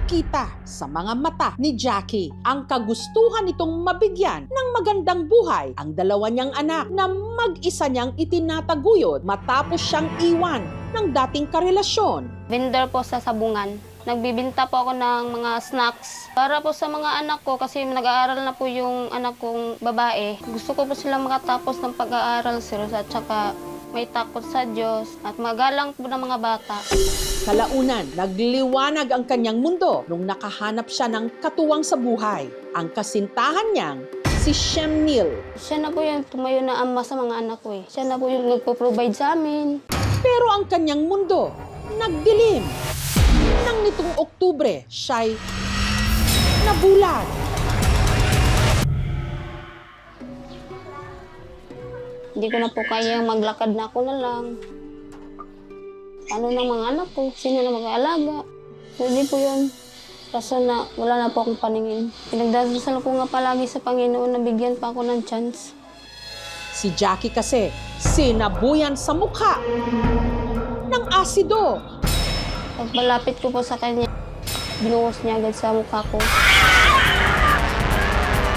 Kitang-kita sa mga mata ni Jackie ang kagustuhan nitong mabigyan ng magandang buhay ang dalawa niyang anak na mag-isa niyang itinataguyod matapos siyang iwan ng dating karelasyon. Vendor po sa sabungan. Nagbibinta po ako ng mga snacks para po sa mga anak ko kasi nag-aaral na po yung anak kong babae. Gusto ko po silang makatapos ng pag-aaral, sir, at saka may takot sa Diyos at magalang po ng mga bata. Kalaunan, nagliwanag ang kanyang mundo nung nakahanap siya ng katuwang sa buhay. Ang kasintahan niyang si Shemnil. Siya na po yung tumayo na ama sa mga anak ko eh. Siya na po yung nagpo-provide sa amin. Pero ang kanyang mundo, nagdilim. Nang nitong Oktubre, siya'y nabulag. Hindi ko na po kaya maglakad na ako na lang. Ano ng mga anak ko? Sino na mag-aalaga? Hindi po yun. Kaso na wala na po akong paningin. Pinagdadasal ko nga palagi sa Panginoon na bigyan pa ako ng chance. Si Jackie kasi sinabuyan sa mukha ng asido. Pag malapit ko po sa kanya, binuhos niya agad sa mukha ko.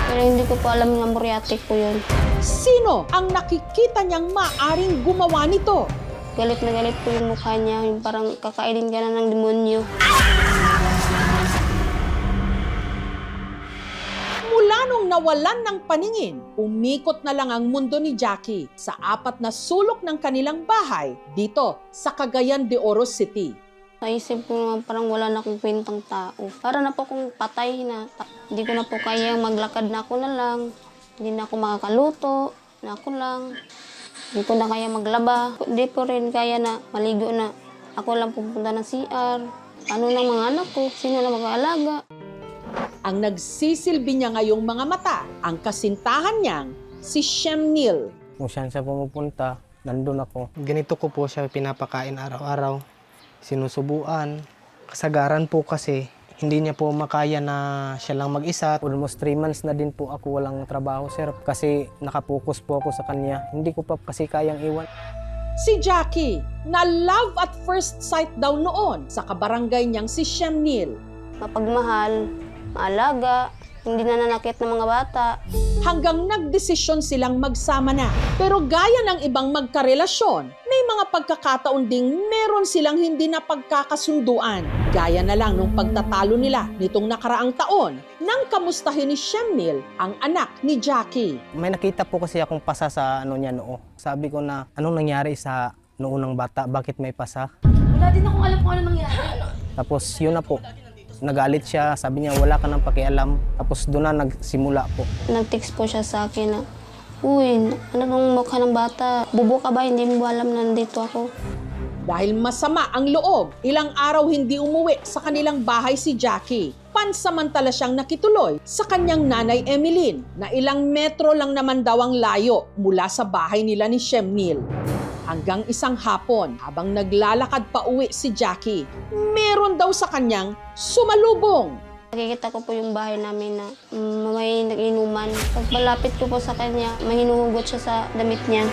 Pero hindi ko po alam na muriatic po yun. Sino ang nakikita niyang maaring gumawa nito? Galit na galit po yung mukha niya, yung parang kakainin ka na ng demonyo. Mula nung nawalan ng paningin, umikot na lang ang mundo ni Jackie sa 4 na sulok ng kanilang bahay dito sa Cagayan de Oro City. Naisip ko naman parang wala na akong kwentang tao. Para na po akong patay na. Hindi ko na po kaya maglakad na ako na lang. Hindi na ako makakaluto na ako lang. Hindi ko na kaya maglaba. Hindi ko rin kaya na maligo na ako lang pupunta ng CR. Ano ng mga anak ko? Sino na mag-aalaga? Ang nagsisilbi niya ngayong mga mata, ang kasintahan niyang si Shemnil. Kung saan siya pumupunta, nandun ako. Ganito ko po siya pinapakain araw-araw. Sinusubuan. Kasagaran po kasi, hindi niya po makaya na siya lang mag-isa. Almost 3 months na din po ako walang trabaho, sir. Kasi nakapokus po ako sa kanya. Hindi ko pa kasi kayang iwan. Si Jackie, na love at first sight daw noon sa kabarangay niyang si Shemnil. Mapagmahal, maalaga, hindi na nanakit ng mga bata. Hanggang nagdesisyon silang magsama na. Pero gaya ng ibang magkarelasyon, may mga pagkakataon ding meron silang hindi na pagkakasunduan. Gaya na lang nung pagtatalo nila nitong nakaraang taon nang kamustahin ni Shemnil ang anak ni Jackie. May nakita po kasi akong pasa sa niya noo. Sabi ko na, anong nangyari sa noo ng bata? Bakit may pasa? Wala din akong alam kung ano nangyari. Tapos yun na po. Nagalit siya, sabi niya wala ka nang pakialam. Tapos doon na nagsimula po. Nag-text po siya sa akin na, "Uy, ano nung mukha ng bata? Bubo ka ba? Hindi mo alam na nandito ako." Dahil masama ang loob, ilang araw hindi umuwi sa kanilang bahay si Jackie. Pansamantala siyang nakituloy sa kanyang nanay Emeline na ilang metro lang naman daw ang layo mula sa bahay nila ni Shemnil. Hanggang isang hapon, habang naglalakad pa uwi si Jackie, meron daw sa kanyang sumalubong. Nakikita ko po yung bahay namin na may nag-inuman. Pag malapit ko po sa kanya, may hinuhugot siya sa damit niya.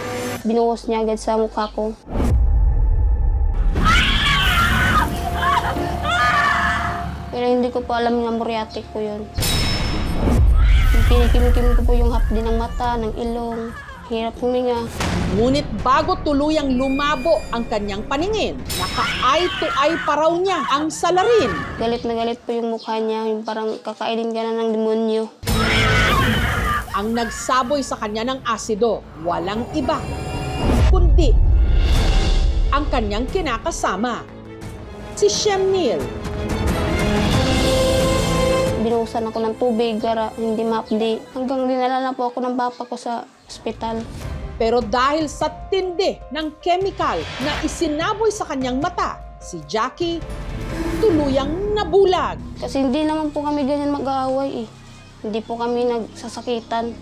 Binuhos niya agad sa mukha ko. Pero hindi ko po alam na muriatic po yun. Pinikim-kim ko po yung hapdi ng mata, ng ilong. Hirap huminga. Ngunit bago tuluyang lumabo ang kanyang paningin, naka-eye to eye pa raw niya ang salarin. Galit na galit po yung mukha niya, yung parang kakainin ka na ng demonyo. Ang nagsaboy sa kanya ng asido, walang iba, kundi ang kanyang kinakasama, si Shemnil. Binuhusan ako ng tubig para hindi ma-update. Hanggang dinala na po ako ng papa ko sa ospital. Pero dahil sa tindi ng chemical na isinaboy sa kanyang mata, si Jackie tuluyang nabulag. Kasi hindi naman po kami ganyan mag-aaway eh. Hindi po kami nagsasakitan.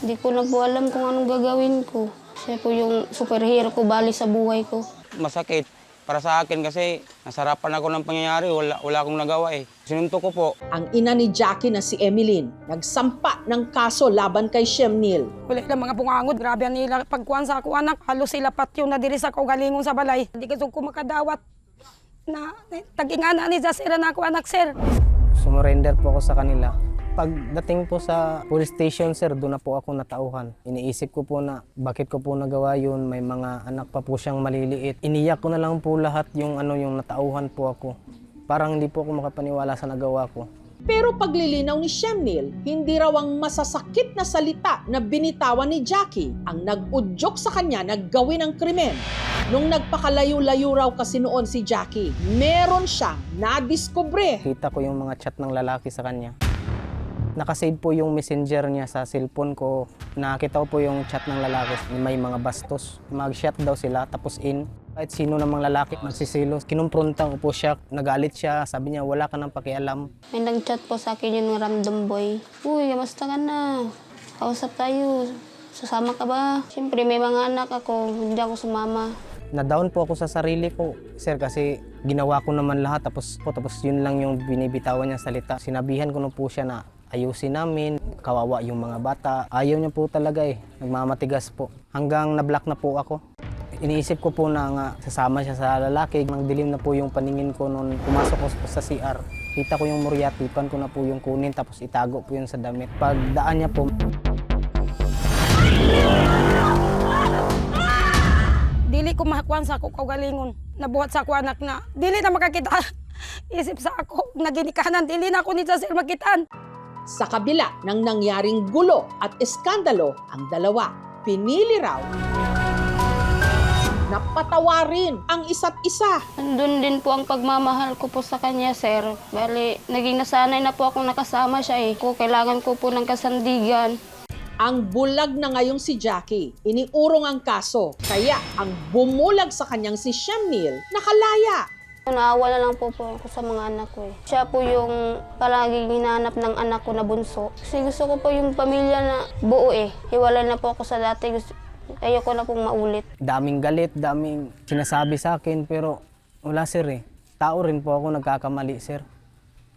Hindi ko na po alam kung anong gagawin ko. Siya po yung superhero ko, bali sa buhay ko. Masakit para sa akin kasi nasarapan ako ng pangyayari, wala akong nagawa eh. Sinuntok ko po. Ang ina ni Jackie na si Emeline, nagsampa ng kaso laban kay Shemnil. Wala lang mga pungangod. Grabe nila pagkuhan sa ako anak. Halos sila patyo na diri sa kaugalingon sa balay. Hindi ko makadawat na tag-ingana ni Jasira na ako anak, sir. Sumurrender po ako sa kanila. Pagdating po sa police station, sir, doon na po ako natauhan. Iniisip ko po na bakit ko po nagawa yun, may mga anak pa po siyang maliliit. Iniyak ko na lang po lahat yung natauhan po ako. Parang hindi po ako makapaniwala sa nagawa ko. Pero paglilinaw ni Shemnil, hindi raw ang masasakit na salita na binitawan ni Jackie ang nag-udyok sa kanya na gawin ang krimen. Nung nagpakalayo-layo raw kasi noon si Jackie, meron siyang nadiskubre. Kita ko yung mga chat ng lalaki sa kanya. Nakasave po yung messenger niya sa cellphone ko. Nakita ko po yung chat ng lalaki, may mga bastos. Mag-chat daw sila, tapos in. Kahit sino namang lalaki magsisilos. Kinumpronta ko po siya, nagalit siya, sabi niya wala ka nang pakialam. May nag-chat po sa akin yung random boy. Uy, kamusta ka na? Kausap tayo. Sasama ka ba? Siyempre, may mga anak ako, hindi ako sumama. Na-down po ako sa sarili ko, sir, kasi ginawa ko naman lahat. Tapos yun lang yung binibitawan niya salita. Sinabihan ko na po siya na ayusin namin, kawawa yung mga bata. Ayaw niya po talaga nagmamatigas po. Hanggang na-block na po ako. Iniisip ko po na nga sasama siya sa lalaki. Nang dilim na po yung paningin ko noon pumasok ko sa CR. Kita ko yung muryatipan ko na po yung kunin tapos itago po yun sa damit. Pagdaan niya po, Dili ko mahakuan sa ako kaugalingon. Nabuhat sa ako anak na dili na makakita. Isip sa ako, naginikanan, dili na ako ni sir makitaan. Sa kabila ng nangyaring gulo at eskandalo, ang dalawa pinili raw na patawarin ang isa't isa. Andun din po ang pagmamahal ko po sa kanya, sir. Bali, naging nasanay na po akong nakasama siya Kailangan ko po ng kasandigan. Ang bulag na ngayong si Jackie, iniurong ang kaso, kaya ang bumulag sa kanyang si Shemnil nakalaya. Naawa na lang po ako sa mga anak ko Siya po yung palaging hinahanap ng anak ko na bunso. Kasi gusto ko po yung pamilya na buo Hiwalay na po ako sa dati. Ayoko na pong maulit. daming galit, daming sinasabi sa akin, pero wala sir Tao rin po ako nagkakamali, sir.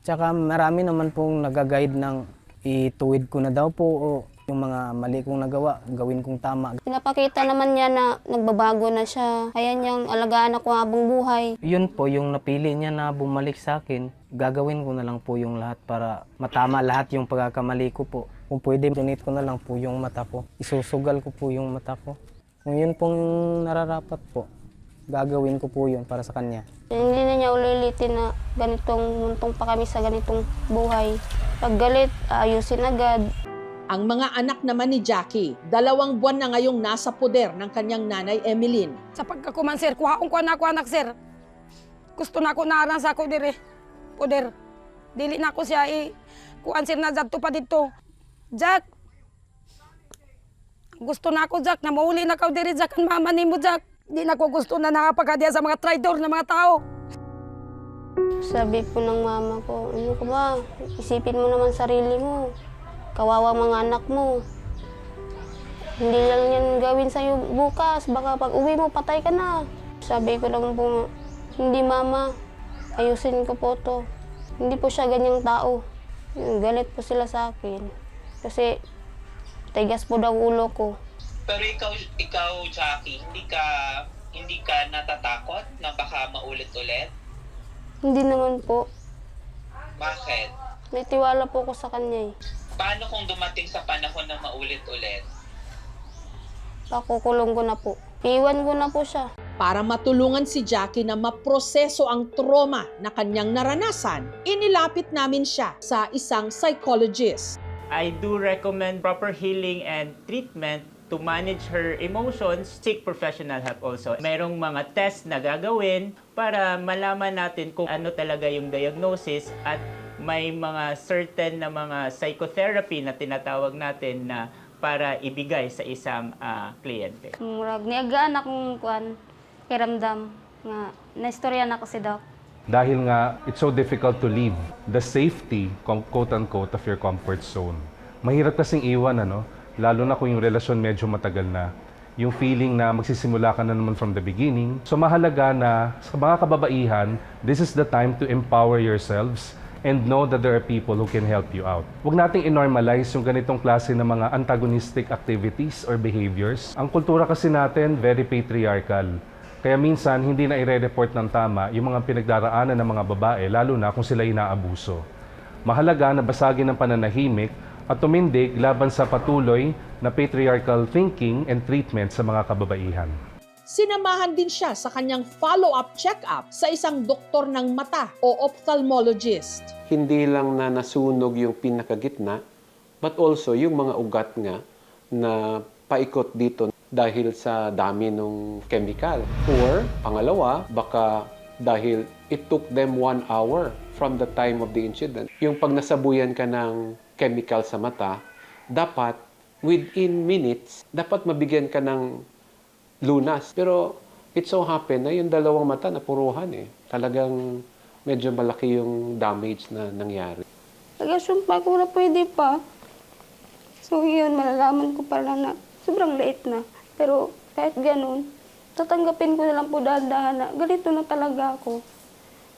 Tsaka marami naman pong nag-guide ng ituwid ko na daw po o yung mga mali kong nagawa, gawin kong tama. Pinapakita naman niya na nagbabago na siya. Kaya niyang alagaan ako habang buhay. Yun po yung napili niya na bumalik sa akin. Gagawin ko na lang po yung lahat para matama lahat yung pagkakamali ko po. Kung pwede, donate ko na lang po yung mata ko. Isusugal ko po yung mata ko. Kung yun pong nararapat po, gagawin ko po yun para sa kanya. Hindi na niya ulitin na ganitong muntong pa kami sa ganitong buhay. Pag galit, ayusin agad. Ang mga anak naman ni Jackie, 2 buwan na ngayong nasa poder ng kanyang nanay Emeline. Sa pagkakuman sir, kuhaon ko na ako anak sir. Gusto na ako naaran sa ako dire. Poder. Dili na ako siya kuan sir na dito pa dito. Jack. Gusto na ako Jack na mauli na ka dire Jack ang mama nimo Jack. Di na ko gusto na nakapagkadya sa mga traidor na mga tao. Sabi po ng mama ko, ano ka ba? Isipin mo naman sarili mo. Kawawa mga anak mo. Hindi lang yan gawin sa'yo bukas. Baka pag uwi mo, patay ka na. Sabi ko lang po, hindi mama. Ayusin ko po to. Hindi po siya ganyang tao. Galit po sila sa akin. Kasi tigas po daw ulo ko. Pero ikaw Jackie, hindi ka natatakot na baka maulit-ulit? Hindi naman po. Bakit? May tiwala po ko sa kanya Paano kung dumating sa panahon na maulit-ulit? Pakukulong ko na po. Iwan ko na po siya. Para matulungan si Jackie na maproseso ang trauma na kanyang naranasan, inilapit namin siya sa isang psychologist. I do recommend proper healing and treatment to manage her emotions. Seek professional help also. Mayroong mga test na gagawin para malaman natin kung ano talaga yung diagnosis at may mga certain na mga psychotherapy na tinatawag natin na para ibigay sa isang kliyente. Murag niagaan akong kuan, kiramdam nga naistorya na ko si Doc. Dahil nga, it's so difficult to leave the safety, quote-unquote, of your comfort zone. Mahirap kasing iwan, lalo na kung yung relasyon medyo matagal na. Yung feeling na magsisimula ka na naman from the beginning. So mahalaga na sa mga kababaihan, this is the time to empower yourselves and know that there are people who can help you out. Huwag nating i-normalize yung ganitong klase ng mga antagonistic activities or behaviors. Ang kultura kasi natin, very patriarchal. Kaya minsan, hindi na i-report ng tama yung mga pinagdaraanan ng mga babae, lalo na kung sila inaabuso. Mahalaga na basagin ang pananahimik at tumindig laban sa patuloy na patriarchal thinking and treatment sa mga kababaihan. Sinamahan din siya sa kanyang follow-up check-up sa isang doktor ng mata o ophthalmologist. Hindi lang na nasunog yung pinakagitna, but also yung mga ugat nga na paikot dito dahil sa dami ng chemical. Or, pangalawa, baka dahil it took them 1 hour from the time of the incident. Yung pag nasabuyan ka ng chemical sa mata, dapat within minutes, dapat mabigyan ka ng lunas. Pero it so happen na yung dalawang mata napuruhan eh. Talagang medyo malaki yung damage na nangyari. Nag-assume ko na pwede pa. So yun, malalaman ko pala na sobrang liit na. Pero kahit ganun, tatanggapin ko na lang po dahan-dahan na ganito na talaga ako.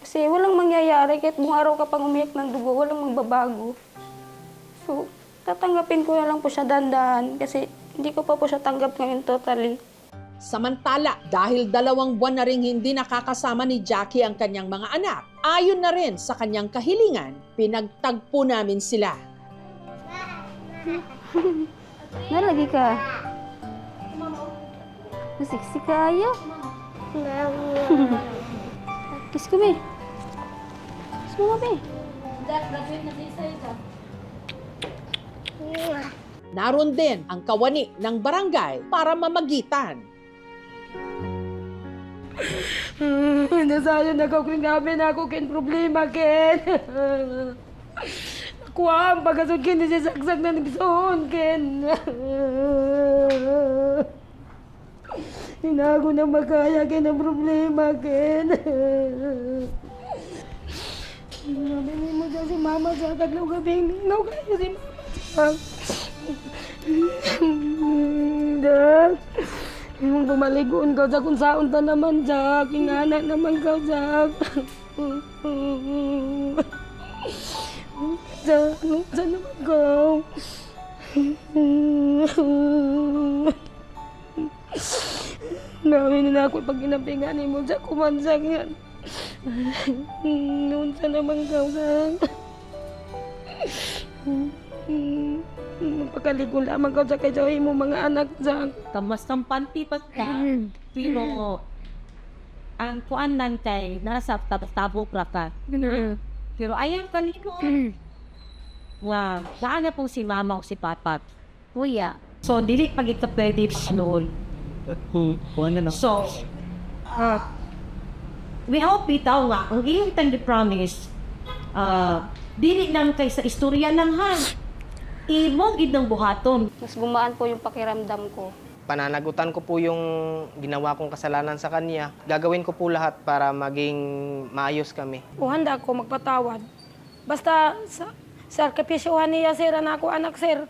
Kasi walang mangyayari kahit buong araw ka pang umiyak ng dugo, walang magbabago. So, tatanggapin ko na lang po siya dahan-dahan kasi hindi ko pa po siya tanggap ngayon totally. Samantala, dahil 2 buwan na ring hindi nakakasama ni Jackie ang kanyang mga anak, ayon na rin sa kanyang kahilingan, pinagtagpo namin sila. Nalagi ka. Nasiksi ka ayo. Kiss ko, be. Kiss mo nga, be. Naroon din ang kawani ng barangay para mamagitan. Nasayo na ko kung gabi na ako kin problema, Ken. Kuha ang pagkasod kin, saksak na nagsoon, Ken. Hindi na ako na makaya, Ken, ang problema, Ken. Sabi mo dyan si Mama sa tatlong gabing ningaw kayo si Mama. Dak, yung bumaligoon ka sa kung saan ta naman, Jack. Ingana naman ka, Jack. Jack, saan naman ka? Gawin na ako pag inampingan mo, Jack. Kumansak yan. Noon saan naman ka, Jack. Magpakaligong lamang ka sa kasawi mo mga anak, Jack. Tamas ng panty pa ka. Pero, ang kuan lang kay nasa tabok ra ka. Pero ayaw ka nito. Wow, saan na po si mama o si papa? Kuya. So, dili pag ito pwede noon. So, we hope bitaw nga, ang iyong tandi promise, dili lang kay sa istorya lang ha. Imong idang buhaton. Mas gumaan po yung pakiramdam ko. Pananagutan ko po yung ginawa kong kasalanan sa kanya. Gagawin ko po lahat para maging maayos kami. O handa ako magpatawad. Basta sa sarkapisyohan niya, sir, na ako anak, sir.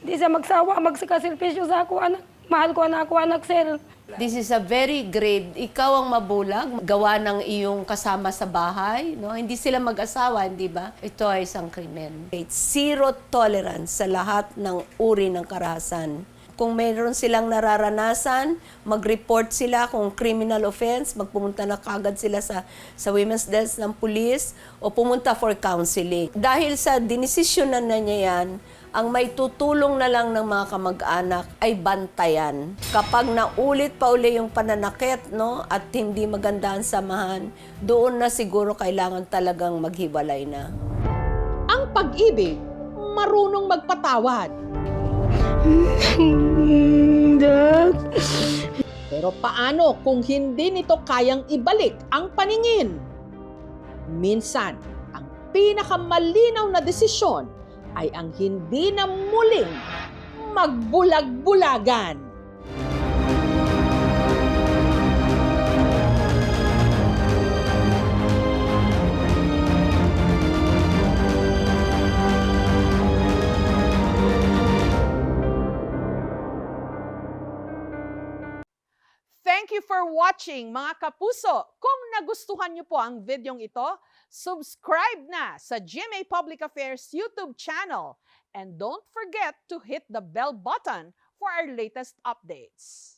Di siya magsawa, magsakasilpisyo sa ako anak. Mahal ko na ako anak, sir. This is a very grave. Ikaw ang mabulag, gawa ng iyong kasama sa bahay. No? Hindi sila mag-asawa, hindi ba? Ito ay isang krimen. Zero tolerance sa lahat ng uri ng karahasan. Kung mayroon silang nararanasan, mag-report sila kung criminal offense, magpumunta na kagad sila sa women's desk ng police o pumunta for counseling. Dahil sa dinesisyonan na niya yan, ang may tutulong na lang ng mga kamag-anak ay bantayan. Kapag naulit pa uli yung pananakit, no, at hindi maganda ang samahan, doon na siguro kailangan talagang maghiwalay na. Ang pag-ibig, marunong magpatawad. Pero paano kung hindi nito kayang ibalik ang paningin? Minsan, ang pinakamalinaw na desisyon ay ang hindi na muling magbulag-bulagan. Thank you for watching, mga kapuso. Kung nagustuhan niyo po ang videong ito, subscribe na sa GMA Public Affairs YouTube channel. And don't forget to hit the bell button for our latest updates.